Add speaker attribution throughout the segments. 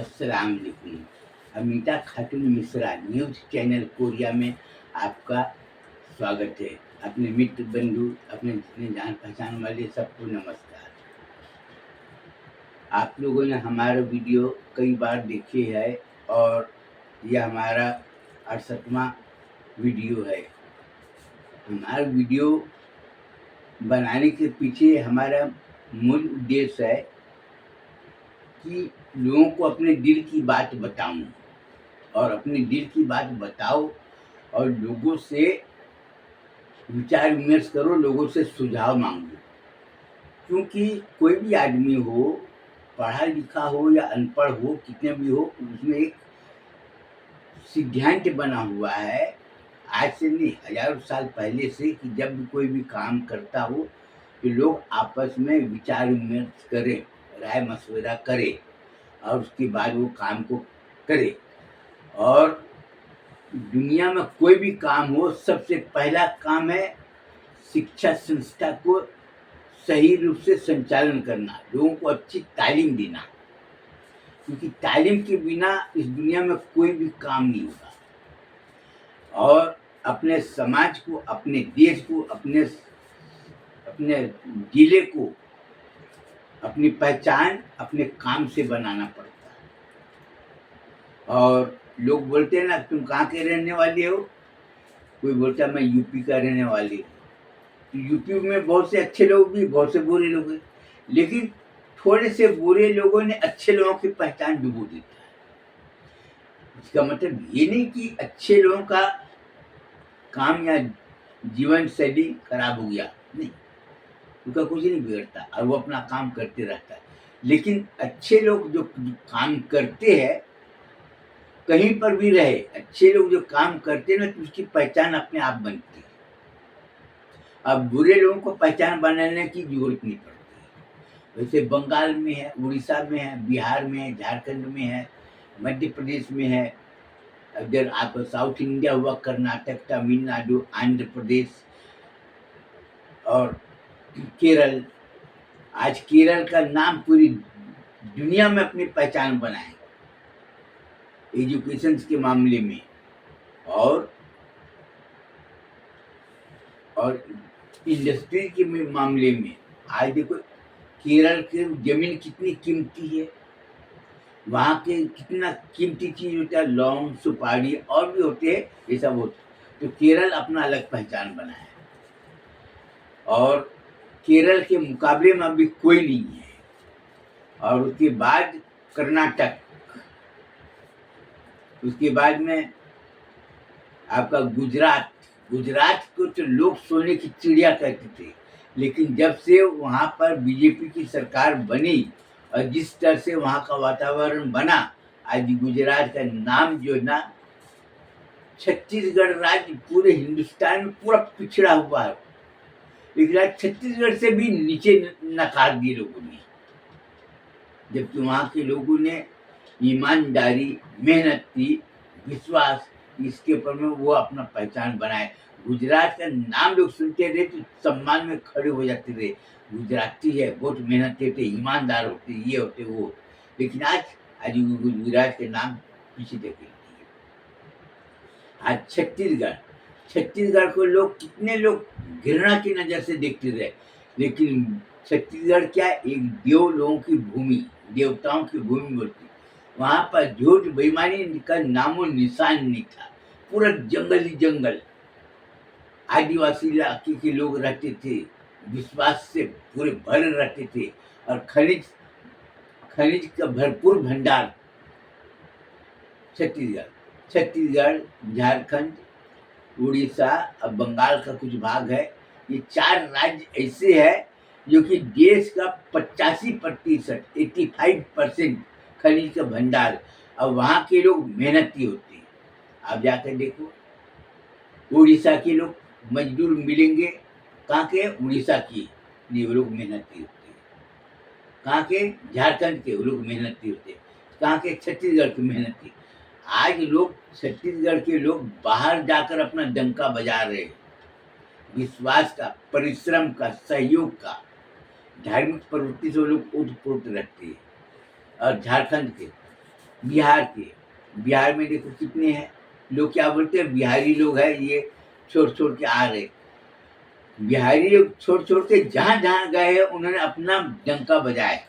Speaker 1: अस्सलाम वालेकुम। अमीता खातून Mishra news channel Korea में आपका स्वागत है। अपने मित्र बंधु, अपने जितने जान पहचान वाले सबको नमस्कार। आप लोगों ने हमारा वीडियो कई बार देखे है और यह हमारा 68वां वीडियो है। हमारा वीडियो बनाने के पीछे हमारा मूल उद्देश्य है कि लोगों को अपने दिल की बात बताऊं और अपने दिल की बात बताओ और लोगों से विचार विमर्श करो, लोगों से सुझाव मांगो। क्योंकि कोई भी आदमी हो, पढ़ा लिखा हो या अनपढ़ हो, कितने भी हो, उसमें एक सिद्धांत बना हुआ है आज से नहीं, हजारों साल पहले से, कि जब भी कोई भी काम करता हो तो लोग आपस में विचार विमर्श करें, राय मशवरा करें और उसके बाद वो काम को करे। और दुनिया में कोई भी काम हो, सबसे पहला काम है शिक्षा संस्था को सही रूप से संचालन करना, लोगों को अच्छी तालीम देना, क्योंकि तालीम के बिना इस दुनिया में कोई भी काम नहीं होगा। और अपने समाज को, अपने देश को, अपने जिले को अपनी पहचान अपने काम से बनाना पड़ता है। और लोग बोलते हैं ना, तुम कहाँ के रहने वाले हो? कोई बोलता है मैं यूपी का रहने वाले हूँ। तो यूपी में बहुत से अच्छे लोग भी, बहुत से बुरे लोग हैं, लेकिन थोड़े से बुरे लोगों ने अच्छे लोगों की पहचान डुबो देता है। इसका मतलब ये नहीं कि अच्छे लोगों का काम या जीवन शैली खराब हो गया, नहीं, उनका कुछ नहीं बिगड़ता और वो अपना काम करते रहता है। लेकिन अच्छे लोग जो काम करते हैं, कहीं पर भी रहे, अच्छे लोग जो काम करते हैं ना, तो उसकी पहचान अपने आप बनती है। अब बुरे लोगों को पहचान बनाने की जरूरत नहीं पड़ती। वैसे बंगाल में है, उड़ीसा में है, बिहार में है, झारखंड में है, मध्य प्रदेश में है, अगर आप साउथ इंडिया हुआ, कर्नाटक, तमिलनाडु, आंध्र प्रदेश और केरल। आज केरल का नाम पूरी दुनिया में अपनी पहचान बनाए एजुकेशन के मामले में। और इंडस्ट्री के मामले में आज देखो केरल की जमीन कितनी कीमती है, वहाँ के कितना कीमती चीज होता है, लौंग, सुपारी और भी होते हैं, ये सब होते। तो केरल अपना अलग पहचान बनाया है और केरल के मुकाबले में अभी कोई नहीं है। और उसके बाद कर्नाटक, उसके बाद में आपका गुजरात। गुजरात को तो लोग सोने की चिड़िया कहते थे, लेकिन जब से वहाँ पर बीजेपी की सरकार बनी और जिस तरह से वहाँ का वातावरण बना, आज गुजरात का नाम जो है ना, छत्तीसगढ़ राज्य पूरे हिंदुस्तान में पूरा पिछड़ा हुआ है, लेकिन आज छत्तीसगढ़ से भी नीचे नकार दिए लोगों ने, जबकि वहाँ के लोगों ने ईमानदारी, मेहनत की, विश्वास, इसके ऊपर में वो अपना पहचान बनाए। गुजरात का नाम लोग सुनते रहे तो सम्मान में खड़े हो जाते रहे, गुजराती है, बहुत मेहनती होते, ईमानदार होते, ये होते, वो। लेकिन आज गुजरात के नाम पीछे देखे। आज छत्तीसगढ़ को लोग, कितने लोग घृणा की नजर से देखते रहे, लेकिन छत्तीसगढ़ क्या, एक देव लोगों की भूमि, देवताओं की भूमि बोलती। वहां पर झूठ बेईमानी का नामो निशान नहीं था, पूरा जंगल ही जंगल, आदिवासी इलाके के लोग रहते थे, विश्वास से पूरे भरे रहते थे, और खनिज का भरपूर भंडार। छत्तीसगढ़, झारखंड, उड़ीसा और बंगाल का कुछ भाग है, ये 4 राज्य ऐसे है जो कि देश का 85% 85% खनिज का भंडार, और वहाँ के लोग मेहनती होते हैं। आप जाकर देखो, उड़ीसा के लोग मजदूर मिलेंगे, कहाँ के? उड़ीसा की, ये लोग मेहनती होते हैं। कहाँ के? झारखंड के, वो लोग मेहनती होते हैं। कहाँ के? छत्तीसगढ़ के मेहनती। आज लोग, छत्तीसगढ़ के लोग बाहर जाकर अपना डंका बजा रहे हैं, विश्वास का, परिश्रम का, सहयोग का, धार्मिक प्रवृत्ति से लोग ओतप्रोत रहते हैं। और झारखंड के बिहार के। बिहार में देखो कितने हैं, लोग क्या बोलते हैं बिहारी लोग हैं, ये छोड़ के आ रहे। बिहारी लोग छोड़ के जहाँ गए हैं उन्होंने अपना डंका बजाया,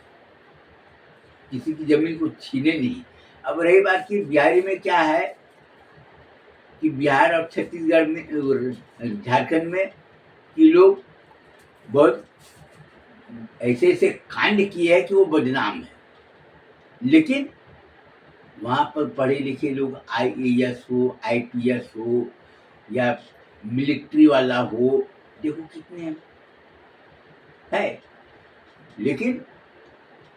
Speaker 1: किसी की जमीन को छीने नहीं। अब रही बात कि बिहारी में क्या है कि बिहार और छत्तीसगढ़ में और झारखंड में कि लोग बहुत ऐसे कांड किए हैं कि वो बदनाम है, लेकिन वहाँ पर पढ़े लिखे लोग IAS हो, IPS हो या मिलिट्री वाला हो, देखो कितने है, लेकिन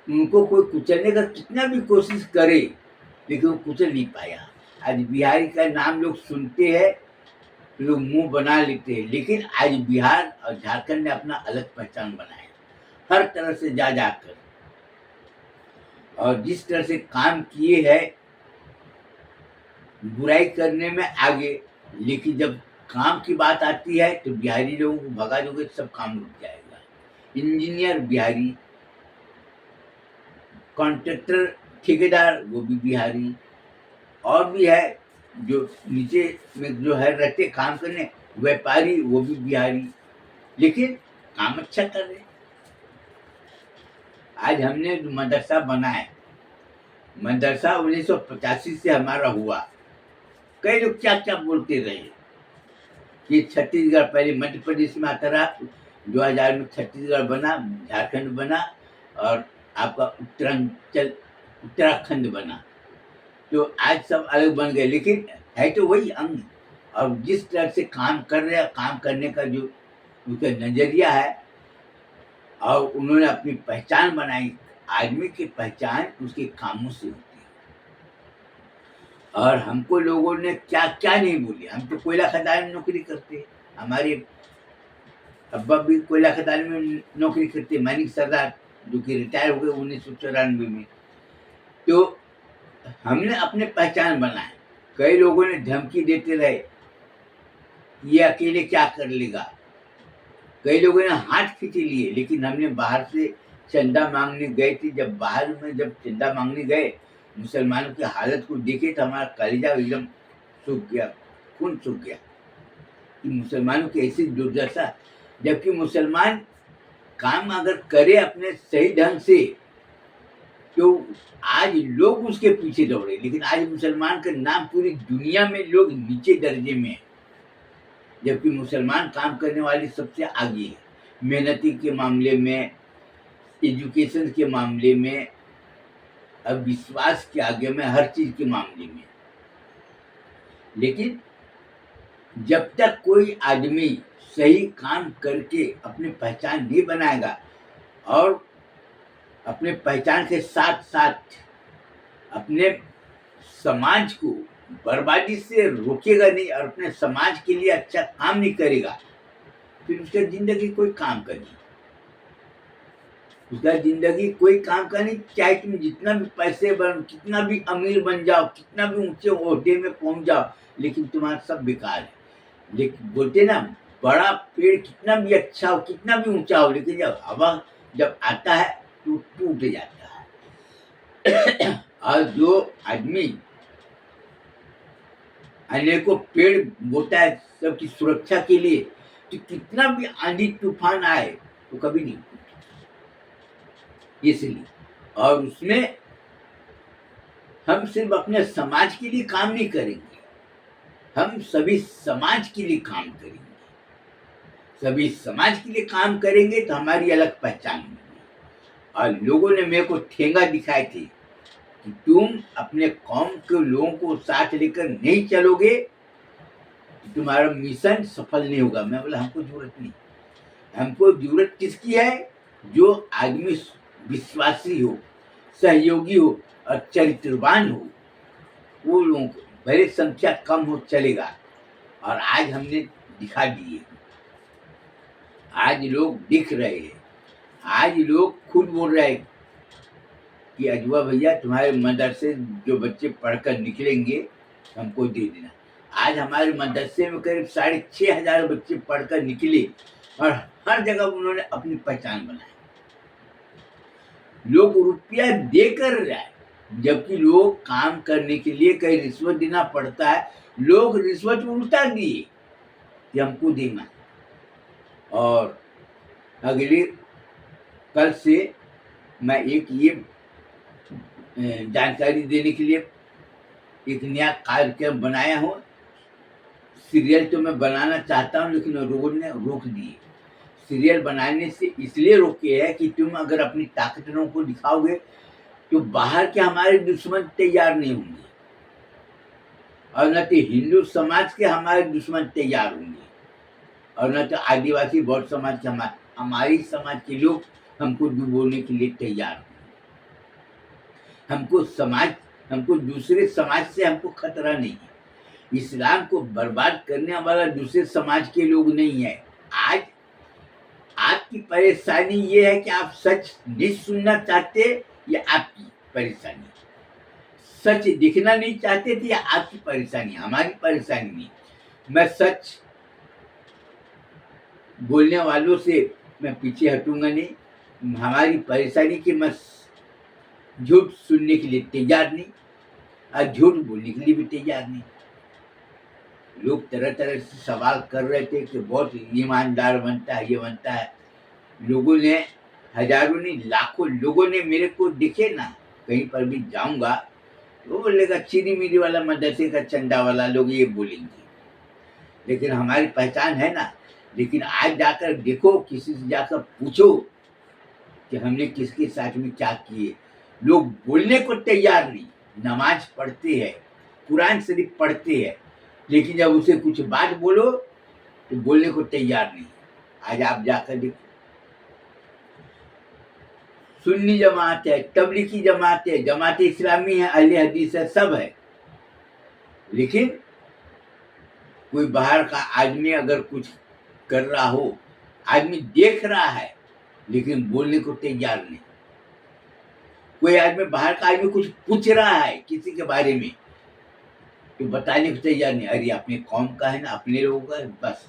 Speaker 1: उनको कोई कुचलने का कितना भी कोशिश करे लेकिन वो कुचल नहीं पाया। आज बिहारी का नाम लोग सुनते हैं, लोग मुंह बना लेते हैं, लेकिन आज बिहार और झारखंड ने अपना अलग पहचान बनाया हर तरह से जा जाकर, और जिस तरह से काम किए हैं बुराई करने में आगे, लेकिन जब काम की बात आती है तो बिहारी लोगों को भगा दोगे तो सब काम रुक जाएगा। इंजीनियर बिहारी, कॉन्ट्रैक्टर ठेकेदार वो भी बिहारी, और भी है जो नीचे में जो है रहते काम करने व्यापारी वो भी बिहारी, लेकिन काम अच्छा कर रहे। आज हमने जो मदरसा बनाया, मदरसा 1985 से हमारा हुआ, कई लोग क्या क्या बोलते रहे कि छत्तीसगढ़ पहले मध्य प्रदेश में आता रहा, 2000 में छत्तीसगढ़ बना, झारखंड बना और आपका उत्तराखंड बना, तो आज सब अलग बन गए, लेकिन है तो वही अंग। और जिस तरह से काम कर रहे हैं, काम करने का जो उनका नजरिया है और उन्होंने अपनी पहचान बनाई, आदमी की पहचान उसके कामों से होती है। और हमको लोगों ने क्या क्या नहीं बोले, हम तो कोयला खदान में नौकरी करते, हमारे अब्बा भी कोयला खदान में नौकरी करते, मानिक सरदार जो कि रिटायर हो गए 1994 में। तो हमने अपने पहचान बनाए, कई लोगों ने धमकी देते रहे ये अकेले क्या कर लेगा, कई लोगों ने हाथ खींच लिए, लेकिन हमने बाहर से चंदा मांगने गए थे, जब बाहर में जब चंदा मांगने गए मुसलमानों की हालत को देखे तो हमारा कलेजा एकदम सूख गया, खून सूख गया कि मुसलमानों की ऐसी दुर्दशा, जबकि मुसलमान काम अगर करे अपने सही ढंग से तो आज लोग उसके पीछे दौड़े, लेकिन आज मुसलमान का नाम पूरी दुनिया में लोग नीचे दर्जे में है, जबकि मुसलमान काम करने वाले सबसे आगे है, मेहनती के मामले में, एजुकेशन के मामले में, अब विश्वास के आगे में, हर चीज के मामले में। लेकिन जब तक कोई आदमी सही काम करके अपनी पहचान नहीं बनाएगा और अपने पहचान के साथ साथ अपने समाज को बर्बादी से रोकेगा नहीं और अपने समाज के लिए अच्छा काम नहीं करेगा, फिर उसका जिंदगी कोई काम का नहीं, उसका जिंदगी कोई काम का नहीं। चाहे तुम जितना भी पैसे बन, कितना भी अमीर बन जाओ, कितना भी ऊंचे ओहदे में पहुंच जाओ, लेकिन तुम्हारा सब बेकार है। लेकिन बोलते ना, बड़ा पेड़ कितना भी अच्छा हो, कितना भी ऊंचा हो, लेकिन जब हवा जब आता है तो टूट जाता है। और जो आदमी अनेकों पेड़ बोता है सबकी सुरक्षा के लिए, तो कितना भी आंधी तूफान आए तो कभी नहीं टूटता। इसलिए और उसमें हम सिर्फ अपने समाज के लिए काम नहीं करेंगे, हम सभी समाज के लिए काम करेंगे। सभी समाज के लिए काम करेंगे तो हमारी अलग पहचान होगी। और लोगों ने मेरे को ठेंगा दिखाए थे कि तुम अपने कौम के लोगों को साथ लेकर नहीं चलोगे तो तुम्हारा मिशन सफल नहीं होगा। मैं बोला हमको जरूरत नहीं, हमको जरूरत किसकी है, जो आदमी विश्वासी हो, सहयोगी हो और चरित्रवान हो, वो लोगों को भले संख्या कम हो चलेगा। और आज हमने दिखा दिए, आज लोग दिख रहे हैं, आज लोग खुद बोल रहे हैं कि अजवा भैया तुम्हारे मदरसे जो बच्चे पढ़कर निकलेंगे हमको दे देना। आज हमारे मदरसे में करीब 6,500 बच्चे पढ़कर निकले और हर जगह उन्होंने अपनी पहचान बनाई। लोग रुपया देकर जाए, जबकि लोग काम करने के लिए कहीं रिश्वत देना पड़ता है, लोग रिश्वत उल्टा दिए कि हमको देना। और अगले कल से मैं एक ये जानकारी देने के लिए एक नया कार्यक्रम बनाया हूँ। सीरियल तो मैं बनाना चाहता हूँ, लेकिन लोगों ने रोक दिए। सीरियल बनाने से इसलिए रोके है कि तुम अगर अपनी ताकत लोगों को दिखाओगे तो बाहर के हमारे दुश्मन तैयार नहीं होंगे, और न तो हिंदू समाज के हमारे दुश्मन तैयार होंगे, और न तो आदिवासी बौद्ध समाज के हमारी समाज के लोग हमको डुबोने के लिए तैयार होंगे। हमको दूसरे समाज से हमको खतरा नहीं है। इस्लाम को बर्बाद करने वाला दूसरे समाज के लोग नहीं है। आज आपकी परेशानी ये है कि आप सच नहीं सुनना चाहते, या आपकी परेशानी सच दिखना नहीं चाहते थे, या आपकी परेशानी, हमारी परेशानी नहीं। मैं सच बोलने वालों से मैं पीछे हटूंगा नहीं। हमारी परेशानी की मैं झूठ सुनने के लिए तैयार नहीं, और झूठ बोलने के लिए भी तैयार नहीं। लोग तरह तरह से सवाल कर रहे थे कि बहुत ईमानदार बनता है, ये बनता है। लोगों ने, हजारों नहीं लाखों लोगों ने मेरे को दिखे ना, कहीं पर भी जाऊंगा वो बोलेगा चीनी मिली वाला मदरसे का चंदा वाला, लोग ये बोलेंगे। लेकिन हमारी पहचान है ना। लेकिन आज जाकर देखो, किसी से जाकर पूछो कि हमने किसके साथ में क्या किए, लोग बोलने को तैयार नहीं। नमाज पढ़ते हैं, कुरान शरीफ पढ़ते हैं, लेकिन जब उसे कुछ बात बोलो तो बोलने को तैयार नहीं। आज आप जाकर देखो, सुन्नी जमात है, तबलीगी जमात है, जमात इस्लामी है, अहले हदीस है, सब है, लेकिन कोई बाहर का आदमी अगर कुछ कर रहा हो, आदमी देख रहा है लेकिन बोलने को तैयार नहीं। कोई आदमी, बाहर का आदमी कुछ पूछ रहा है किसी के बारे में, तो बताने को तैयार नहीं। अरे अपने कौम का है ना, अपने लोगों का है, बस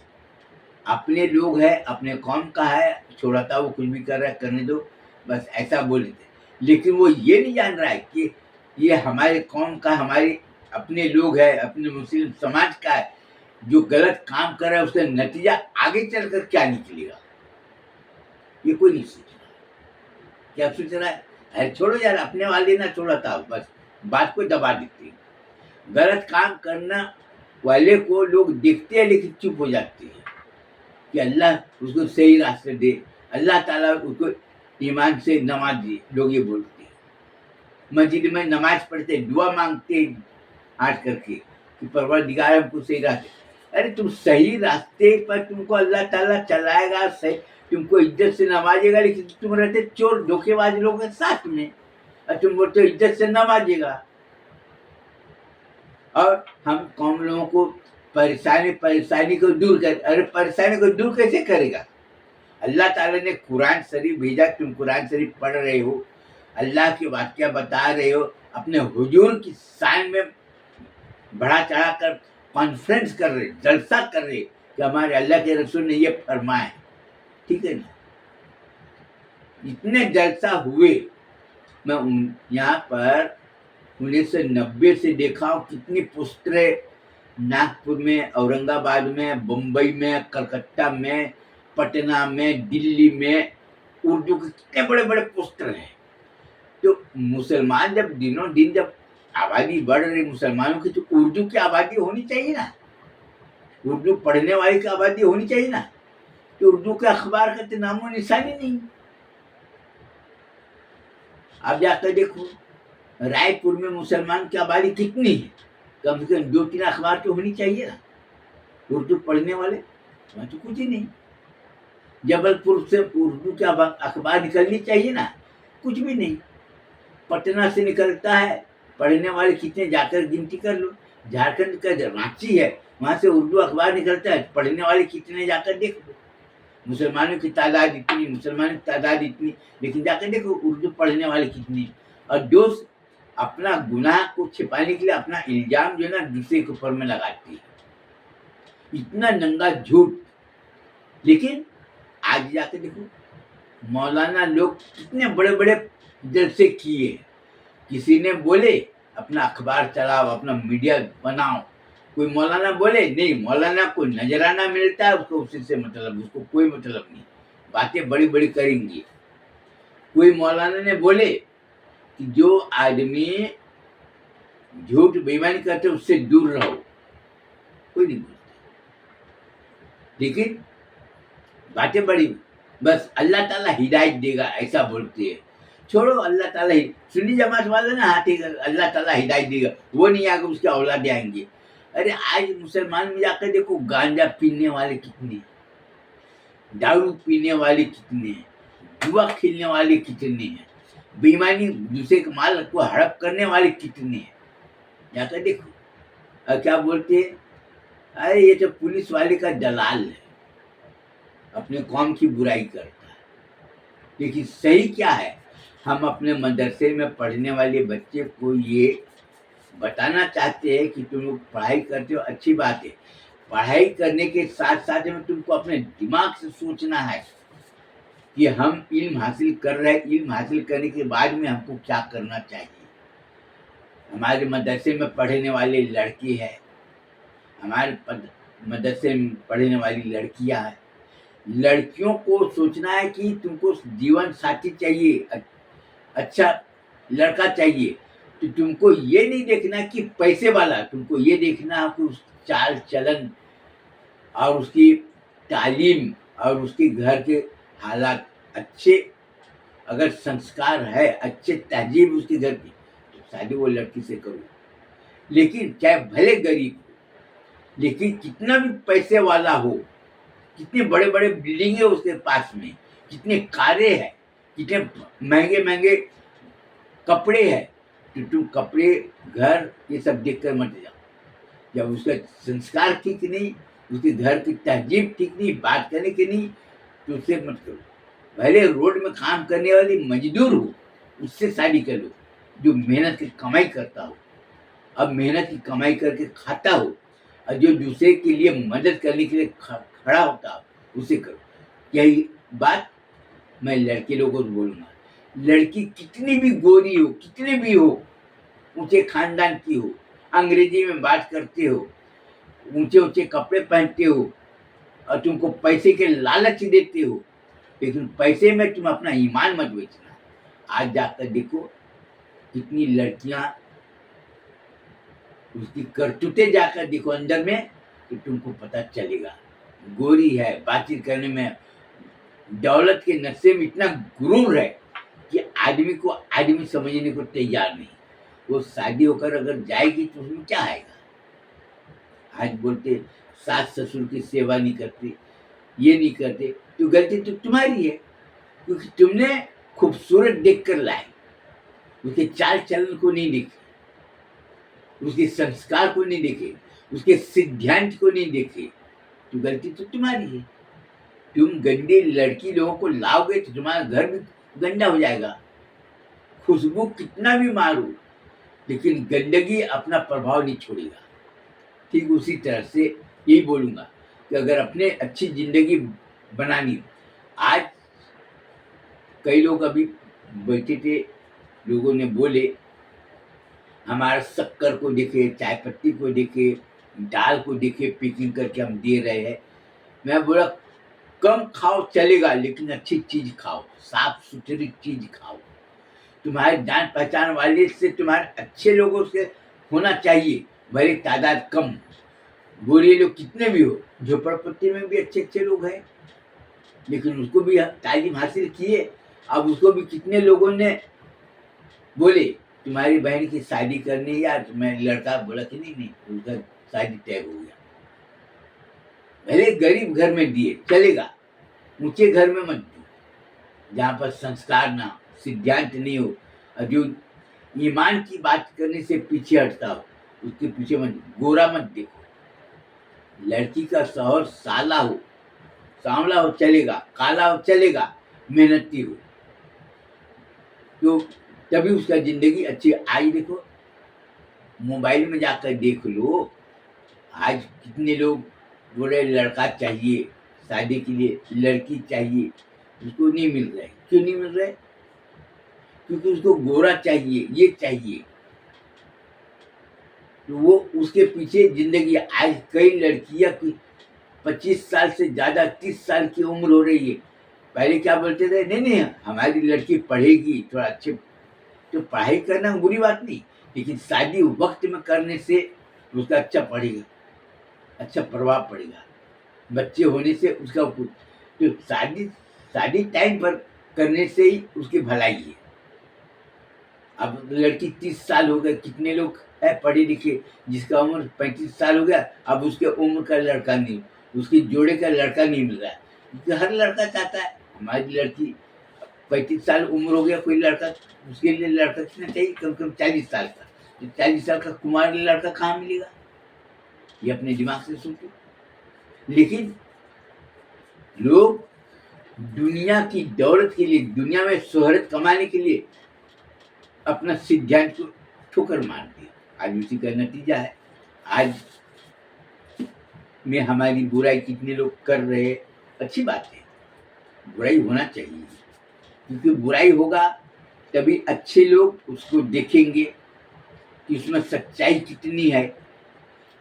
Speaker 1: अपने लोग है, अपने कौम का है, छोड़ा था वो कुछ भी कर रहा है, करने दो, बस ऐसा बोले थे। लेकिन वो ये नहीं जान रहा है कि ये हमारे कौम का, हमारे अपने लोग है, अपने मुस्लिम समाज का है। जो गलत काम कर रहा है उसका नतीजा आगे चलकर क्या निकलेगा, ये कोई नहीं सोच रहा। क्या सोच रहा है? अरे छोड़ो यार, अपने वाले ना छोड़ा था, बस बात को दबा देते हैं। गलत काम करना वाले को लोग देखते हैं लेकिन चुप हो जाते हैं कि अल्लाह उसको सही रास्ते दे, अल्लाह ताला उसको ईमान से नमाज दे। लोग ये बोलते हैं, मस्जिद में नमाज पढ़ते, दुआ मांगते हाथ करके कि परवरदिगार हमको सही रास्ते। अरे तुम सही रास्ते पर तुमको अल्लाह ताला चलाएगा, सही तुमको इज्जत से नवाजेगा, लेकिन तुम रहते चोर धोखेबाज लोगों के साथ में, और तुम बोलते हो इज्जत से नवाजेगा। और हम कौम लोगों को परेशानी को दूर कर, अरे परेशानी को दूर कैसे करेगा? अल्लाह ताला ने कुरान शरीफ भेजा, तुम कुरान शरीफ पढ़ रहे हो, अल्लाह की वाक़या बता रहे हो, अपने हुजूर की शान में बढ़ा चढ़ा कर कॉन्फ्रेंस कर रहे, जलसा कर रहे कि हमारे अल्लाह के रसूल ने ये फरमाया, ठीक है ना। इतने जलसा हुए। मैं यहाँ पर 1990 से देखा हूँ कितनी पोस्टरें नागपुर में, औरंगाबाद में, बम्बई में, कलकत्ता में, पटना में, दिल्ली में उर्दू के कितने बड़े बड़े पोस्टर हैं। तो मुसलमान जब दिनों दिन जब आबादी बढ़ रही मुसलमानों की, तो उर्दू की आबादी होनी चाहिए ना, उर्दू पढ़ने वाली की आबादी होनी चाहिए ना। तो उर्दू के अखबार का तो नामो निशानी नहीं। आप जाकर देखो रायपुर में मुसलमान की आबादी कितनी है, कम से कम 2-3 अखबार तो होनी चाहिए ना उर्दू पढ़ने वाले, वहाँ तो कुछ ही नहीं। जबलपुर से उर्दू की अखबार निकलनी चाहिए ना, कुछ भी नहीं। पटना से निकलता है, पढ़ने वाले कितने जाकर गिनती कर लो। झारखंड का रांची है, वहाँ से उर्दू अखबार निकलता है, पढ़ने वाले कितने जाकर देख लो। मुसलमानों की तादाद इतनी, मुसलमानों की तादाद इतनी, लेकिन जाकर देखो उर्दू पढ़ने वाले कितने। और दोस्त अपना गुनाह को छिपाने के लिए अपना इल्जाम जो है ना दूसरे के ऊपर में लगाती है, इतना नंगा झूठ। लेकिन आज जाकर देखो मौलाना लोग कितने बड़े बड़े जलसे किए, किसी ने बोले अपना अखबार चलाओ, अपना मीडिया बनाओ। कोई मौलाना बोले नहीं, मौलाना को नजराना मिलता है, उसको उसी से मतलब, उसको कोई मतलब नहीं, बातें बड़ी बड़ी करेंगी। कोई मौलाना ने बोले कि जो आदमी झूठ बेईमानी करते उससे दूर रहो, कोई नहीं बोलता। लेकिन बातें बड़ी, बस अल्लाह ताला हिदायत देगा ऐसा बोलते हैं। छोड़ो, अल्लाह ताला ही, सुन्नी जमात वाले ना, हाँ ठीक है, अल्लाह ताला हिदायत देगा, वो नहीं आगे उसके औलादे आएंगे। अरे आज मुसलमान में जाकर देखो, गांजा पीने वाले कितने, दारू पीने वाले कितने हैं, जुआ खेलने वाले कितने हैं, बेईमानी दूसरे के माल को हड़प करने वाले कितने हैं, जाकर देखो। और क्या बोलते हैं, अरे ये तो पुलिस वाले का दलाल है, अपने कौम की बुराई करता है। लेकिन सही क्या है, हम अपने मदरसे में पढ़ने वाले बच्चे को ये बताना चाहते हैं कि तुम लोग पढ़ाई करते हो, अच्छी बात है। पढ़ाई करने के साथ साथ में तुमको अपने दिमाग से सोचना है कि हम इल्म हासिल कर रहे हैं, इल्म हासिल करने के बाद में हमको क्या करना चाहिए। हमारे मदरसे में पढ़ने वाले लड़के हैं, हमारे मदरसे में पढ़ने वाली लड़कियां हैं। लड़कियों को सोचना है कि तुमको जीवन साथी चाहिए, अच्छा लड़का चाहिए, तो तुमको ये नहीं देखना कि पैसे वाला, तुमको ये देखना है कि उस चाल चलन और उसकी तालीम और उसके घर के हालात अच्छे, अगर संस्कार है, अच्छे तहजीब उसके घर की, तो शादी वो लड़की से करो। लेकिन चाहे भले गरीब हो, लेकिन कितना भी पैसे वाला हो, कितने बड़े बड़े बिल्डिंग है उसके पास में, कितने कारें हैं, कितने महंगे महंगे कपड़े हैं, तो तुम कपड़े घर ये सब देख कर मत जाओ। जब उसका संस्कार ठीक नहीं, उसके घर की तहजीब ठीक नहीं, बात करने की नहीं, तो उससे मत करो। भले रोड में काम करने वाली मजदूर हो, उससे शादी कर लो, जो मेहनत की कमाई करता हो, अब मेहनत की कमाई करके खाता हो, और जो दूसरे के लिए मदद करने के लिए खड़ा होता हो, उसे करो। यही बात मैं लड़के लोगों को बोलूँगा। लड़की कितनी भी गोरी हो, कितने भी हो, ऊंचे खानदान की हो, अंग्रेजी में बात करते हो, ऊंचे ऊंचे कपड़े पहनते हो, और तुमको पैसे के लालच देते हो, लेकिन पैसे में तुम अपना ईमान मत बेचना। आज जाकर देखो कितनी लड़कियां, उसकी करतूतें जाकर देखो अंदर में, तो तुमको पता चलेगा। गोरी है, बातचीत करने में, दौलत के नशे में इतना गुरूर है कि आदमी को आदमी समझने को तैयार नहीं। वो शादी होकर अगर जाएगी तो उसमें क्या आएगा। आज बोलते सास ससुर की सेवा नहीं करते, ये नहीं करते, तो गलती तो तुम्हारी है, क्योंकि तुमने खूबसूरत देख कर लाए, उसके चाल चलन को नहीं देखे, उसके संस्कार को नहीं देखे, उसके सिद्धांत को नहीं देखे, तो गलती तो तुम्हारी है। तुम गंदी लड़की लोगों को लाओगे तो तुम्हारा घर भी गंदा हो जाएगा। खुशबू कितना भी मारो, लेकिन गंदगी अपना प्रभाव नहीं छोड़ेगा। ठीक उसी तरह से यही बोलूँगा कि अगर अपने अच्छी जिंदगी बनानी, आज कई लोग अभी बैठे थे, लोगों ने बोले हमारा शक्कर को देखे, चाय पत्ती को देखे, दाल को देखे, पैकिंग करके हम दे रहे हैं। मैं बोला कम खाओ चलेगा, लेकिन अच्छी चीज खाओ, साफ सुथरी चीज खाओ। तुम्हारे जान पहचान वाले से, तुम्हारे अच्छे लोगों से होना चाहिए, भले तादाद कम हो। बुरे लोग कितने भी हो, झोपड़पट्टी में भी अच्छे अच्छे लोग हैं, लेकिन उसको भी तालीम हासिल किए। अब उसको भी कितने लोगों ने बोले तुम्हारी बहन की शादी करनी, या मैं लड़का बोला कि नहीं नहीं, उसका शादी तय हो गया। भले गरीब घर में दिए चलेगा, ऊंचे घर में मत दो, जहाँ पर संस्कार ना हो, सिद्धांत नहीं हो, और जो ईमान की बात करने से पीछे हटता हो, उसके पीछे मत, गोरा मत देखो। लड़की का शौहर साला हो, सांवला हो चलेगा, काला हो चलेगा, मेहनती हो, तो तभी उसका जिंदगी अच्छी। आज देखो मोबाइल में जाकर देख लो, आज कितने लोग बोले लड़का चाहिए शादी के लिए, लड़की चाहिए, उसको नहीं मिल रहा है। क्यों नहीं मिल रहा है? क्योंकि उसको गोरा चाहिए, ये चाहिए, तो वो उसके पीछे जिंदगी। आज कई लड़कियां 25 साल से ज्यादा, 30 साल की उम्र हो रही है। पहले क्या बोलते थे, नहीं नहीं हमारी लड़की पढ़ेगी थोड़ा अच्छे, तो पढ़ाई करना बुरी बात नहीं, लेकिन शादी वक्त में करने से उसका अच्छा पड़ेगा, अच्छा प्रभाव पड़ेगा, बच्चे होने से उसका कुछ, तो शादी शादी टाइम पर करने से ही उसकी भलाई है। अब लड़की 30 साल हो गए, कितने लोग है पढ़े लिखे जिसका उम्र 35 साल हो गया, अब उसके उम्र का लड़का नहीं, उसके जोड़े का लड़का नहीं मिल रहा है, क्योंकि हर लड़का चाहता है हमारी लड़की 35 साल उम्र हो गया, कोई लड़का, उसके लिए लड़का कितना चाहिए, कम से कम 40 साल का, तो 40 साल का कुमार लड़का कहाँ मिलेगा, ये अपने दिमाग से सोचो। लेकिन लोग दुनिया की दौलत के लिए, दुनिया में शोहरत कमाने के लिए अपना सिद्धांत को ठोकर मार दी। आज उसी का नतीजा है। आज में हमारी बुराई कितने लोग कर रहे हैं, अच्छी बात है, बुराई होना चाहिए, क्योंकि बुराई होगा तभी अच्छे लोग उसको देखेंगे कि उसमें सच्चाई कितनी है,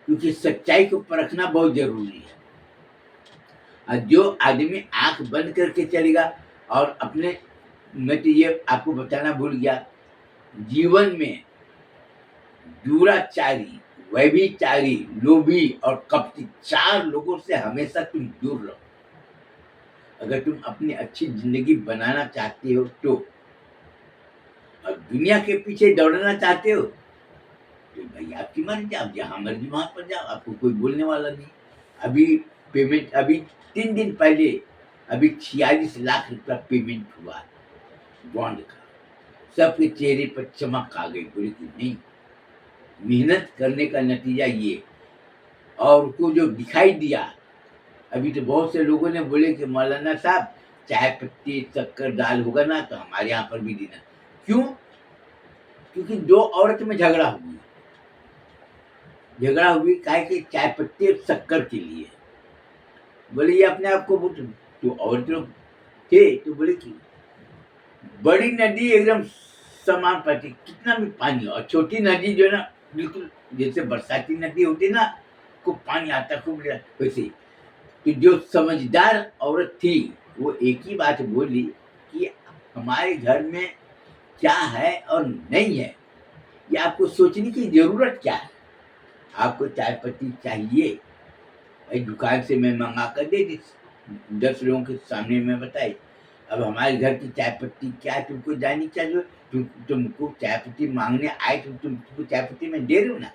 Speaker 1: क्योंकि सच्चाई को परखना बहुत जरूरी है। और जो आदमी आंख बंद करके चलेगा और अपने, मैं तो ये आपको बताना भूल गया, जीवन में दुराचारी, व्यभिचारी, लोभी और कपटी 4 लोगों से हमेशा तुम दूर रहो। अगर तुम अपनी अच्छी जिंदगी बनाना चाहते हो तो, और दुनिया के पीछे दौड़ना चाहते हो तो भाई आपकी मर्जी, आप जहाँ मर्जी वहां पर जाओ, आपको कोई बोलने वाला नहीं। अभी पेमेंट, अभी 3 दिन पहले अभी 46 लाख रुपया पेमेंट हुआ बॉन्ड का, सबके चेहरे पर चमक आ गई, बोली कि नहीं, मेहनत करने का नतीजा ये। और उसको जो दिखाई दिया, अभी तो बहुत से लोगों ने बोले कि मौलाना साहब चाय पत्ती शक्कर दाल होगा ना तो हमारे यहाँ पर भी देना। क्यों? क्योंकि 2 औरत में झगड़ा हुई, काहे कि चाय पत्ती और शक्कर के लिए। बोले ये अपने आप को बोल, तो औरत लोग थे तो बोले कि बड़ी नदी एकदम समान पाती, कितना भी पानी, और छोटी नदी जो है ना बिल्कुल जैसे बरसाती नदी होती ना, खूब पानी आता खूब, वैसे कि जो समझदार औरत थी वो एक ही बात बोली कि हमारे घर में क्या है और नहीं है, ये आपको सोचने की जरूरत क्या है। आपको चाय पत्ती चाहिए, दुकान से मैं मंगा कर दे दी, 10 लोगों के सामने में बताई। अब हमारे घर की चाय पत्ती क्या तुमको जाननी चाहिए, तुमको चाय पत्ती मांगने आए तो तुमको चाय पत्ती मैं दे रही हूँ ना,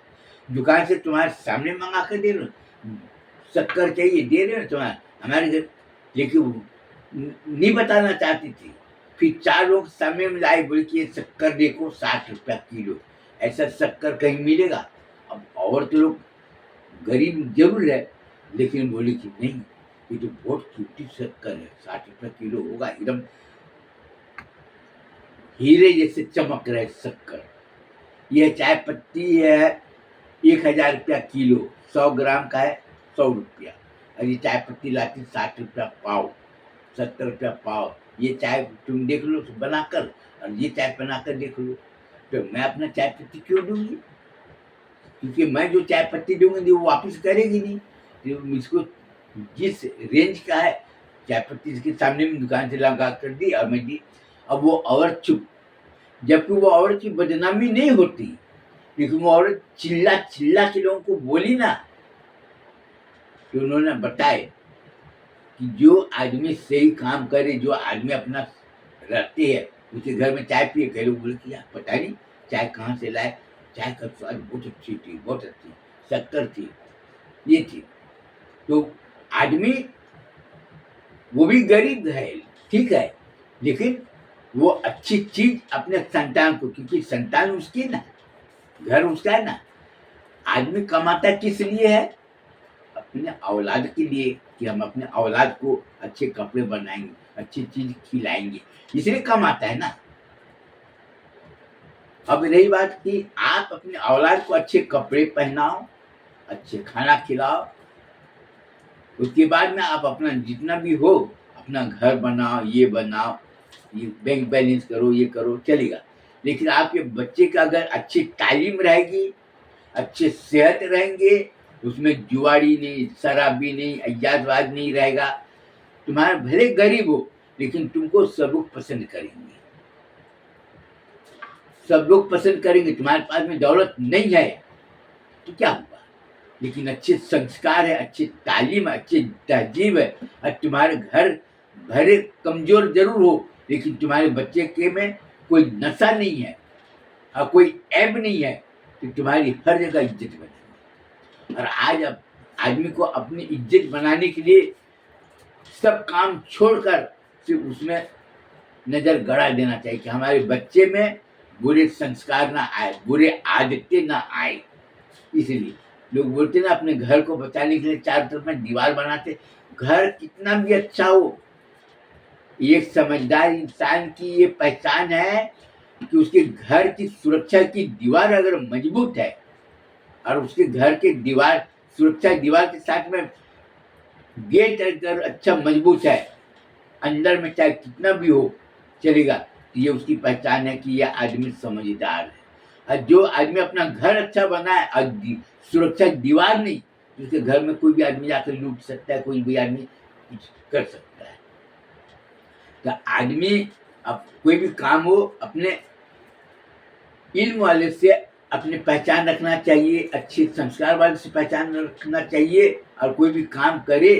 Speaker 1: दुकान से तुम्हारे सामने मंगा कर दे रही हूँ। शक्कर चाहिए दे रहे हो तुम्हारे हमारे घर, लेकिन नहीं बताना चाहती थी। फिर 4 लोग सामने में लाए, बोले कि ये शक्कर देखो 60 रुपया किलो, ऐसा शक्कर कहीं मिलेगा। अब और तो लोग गरीब जरूर है, लेकिन बोले कि नहीं, ये तो बहुत कीमती शक्कर है, 60 रुपया किलो होगा, एकदम हीरे जैसे चमक रहे शक्कर। यह चाय पत्ती है 1000 रुपया किलो, 100 ग्राम का है 100 रुपया, और ये चाय पत्ती लाती 60 रुपया पाव, 70 रुपया पाव। ये चाय तुम देख लो बनाकर, और ये चाय बनाकर देख लो, तो मैं अपना चाय पत्ती क्यों दूंगी, क्योंकि मैं जो चाय पत्ती दूंगी वो वापस करेगी नहीं। तो इसको जिस रेंज का है चाय पत्ती इसके सामने में दुकान से लगा कर दी और मैं दी। अब वो औरत चुप, जबकि वो औरत की बदनामी नहीं होती, लेकिन वो औरत चिल्ला चिल्ला के लोगों को बोली ना, तो उन्होंने बताए कि जो आदमी सही काम करे, जो आदमी अपना रहते है, उसके घर में चाय पिए, कई लोग बोले कि यार पता नहीं चाय कहाँ से लाए, चाय का स्वाद बहुत अच्छी थी, बहुत अच्छी शक्कर थी, ये थी। तो आदमी वो भी गरीब है, ठीक है, लेकिन वो अच्छी चीज अपने संतान को, क्योंकि संतान उसकी ना, घर उसका है ना। आदमी कमाता किस लिए है? अपने औलाद के लिए, कि हम अपने औलाद को अच्छे कपड़े बनाएंगे, अच्छी चीज खिलाएंगे, इसलिए कमाता है ना। अब रही बात कि आप अपने औलाद को अच्छे कपड़े पहनाओ, अच्छे खाना खिलाओ, उसके बाद में आप अपना जितना भी हो अपना घर बनाओ, ये बनाओ, ये बैंक बैलेंस करो, ये करो, चलेगा। लेकिन आपके बच्चे का अगर अच्छी तालीम रहेगी, अच्छे सेहत रहेंगे, उसमें जुआड़ी नहीं, शराबी नहीं, अय्याजबाज नहीं रहेगा, तुम्हारा भले गरीब हो लेकिन तुमको सब लोग पसंद करेंगे, सब लोग पसंद करेंगे। तुम्हारे पास में दौलत नहीं है तो क्या हुआ, लेकिन अच्छे संस्कार है, अच्छी तालीम है, अच्छी तहजीब है, और तुम्हारे घर भरे कमजोर जरूर हो लेकिन तुम्हारे बच्चे के में कोई नशा नहीं है और कोई ऐब नहीं है, तो तुम्हारी हर जगह इज्जत बनेगी। और आज अब आदमी को अपनी इज्जत बनाने के लिए सब काम छोड़कर सिर्फ उसमें नजर गड़ा देना चाहिए कि हमारे बच्चे में बुरे संस्कार ना आए, बुरे आदतें ना आए। इसलिए लोग बोलते ना अपने घर को बचाने के लिए चारों तरफ में दीवार बनाते। घर कितना भी अच्छा हो, एक समझदार इंसान की ये पहचान है कि उसके घर की सुरक्षा की दीवार अगर मजबूत है और उसके घर के दीवार सुरक्षा दीवार के साथ में गेट अगर अच्छा मजबूत है, अंदर में चाहे कितना भी हो चलेगा, तो ये उसकी पहचान है कि ये आदमी समझदार है। और जो आदमी अपना घर अच्छा बनाए और सुरक्षा दीवार नहीं, तो उसके घर में कोई भी आदमी जाकर लूट सकता है, कोई भी आदमी कुछ कर सकता है। तो आदमी अब कोई भी काम हो अपने इल्म वाले से अपने पहचान रखना चाहिए, अच्छे संस्कार वाले से पहचान रखना चाहिए, और कोई भी काम करे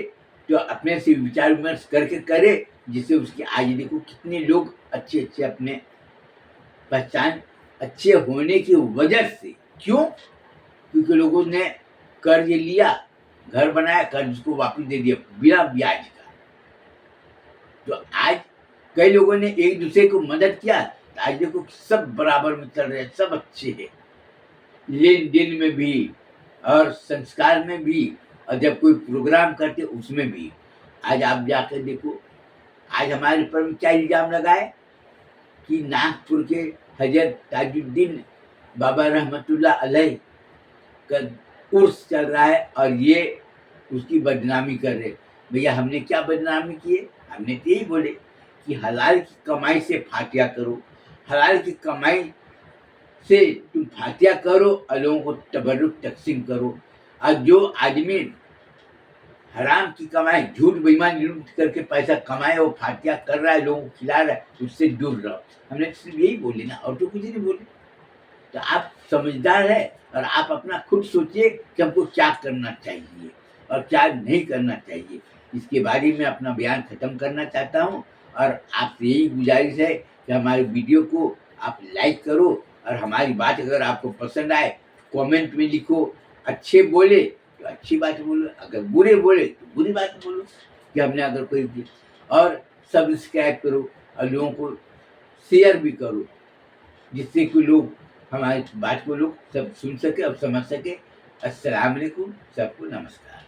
Speaker 1: तो अपने से विचार विमर्श करके करे, जिससे उसकी आज देखो कितने लोग अच्छे अच्छे अपने पहचान अच्छे होने की वजह से, क्यों? क्योंकि लोगों ने कर्ज लिया, घर बनाया, कर्ज को वापस दे दिया बिना ब्याज का। तो आज कई लोगों ने एक दूसरे को मदद किया, तो आज देखो सब बराबर में चल रहे हैं, सब अच्छे हैं, लेन देन में भी और संस्कार में भी, और जब कोई प्रोग्राम करते उसमें भी। आज आप जाकर देखो, आज हमारे ऊपर में क्या इल्जाम लगाए कि नागपुर के हजरत ताजुद्दीन बाबा रहमतुल्लाह अलैह का उर्स चल रहा है और ये उसकी बदनामी कर रहे। भैया हमने क्या बदनामी किए? हमने तो यही बोले कि हलाल की कमाई से फातिया करो, हलाल की कमाई से तुम फातिया करो और लोगों को तबर्रुक तकसीम करो। और जो आदमी हराम की कमाई, झूठ बेईमानी लूट करके पैसा कमाए, वो फातिया कर रहा है, लोगों को खिला रहा है, उससे दूर रहो। हमने सिर्फ यही बोले ना, और तो कुछ नहीं बोले। तो आप समझदार है और आप अपना खुद सोचिए कि हमको क्या करना चाहिए और क्या नहीं करना चाहिए। इसके बारे में अपना बयान खत्म करना चाहता हूँ, और आपसे यही गुजारिश है कि हमारे वीडियो को आप लाइक करो, और हमारी बात अगर आपको पसंद आए कमेंट में लिखो। अच्छे बोले तो अच्छी बात बोलो, अगर बुरे बोले तो बुरी बात बोलो कि हमने अगर कोई, और सब्सक्राइब करो और लोगों को शेयर भी करो, जिससे कि लोग हमारी बात को लोग सब सुन सके और समझ सके। अस्सलाम वालेकुम, सबको नमस्कार।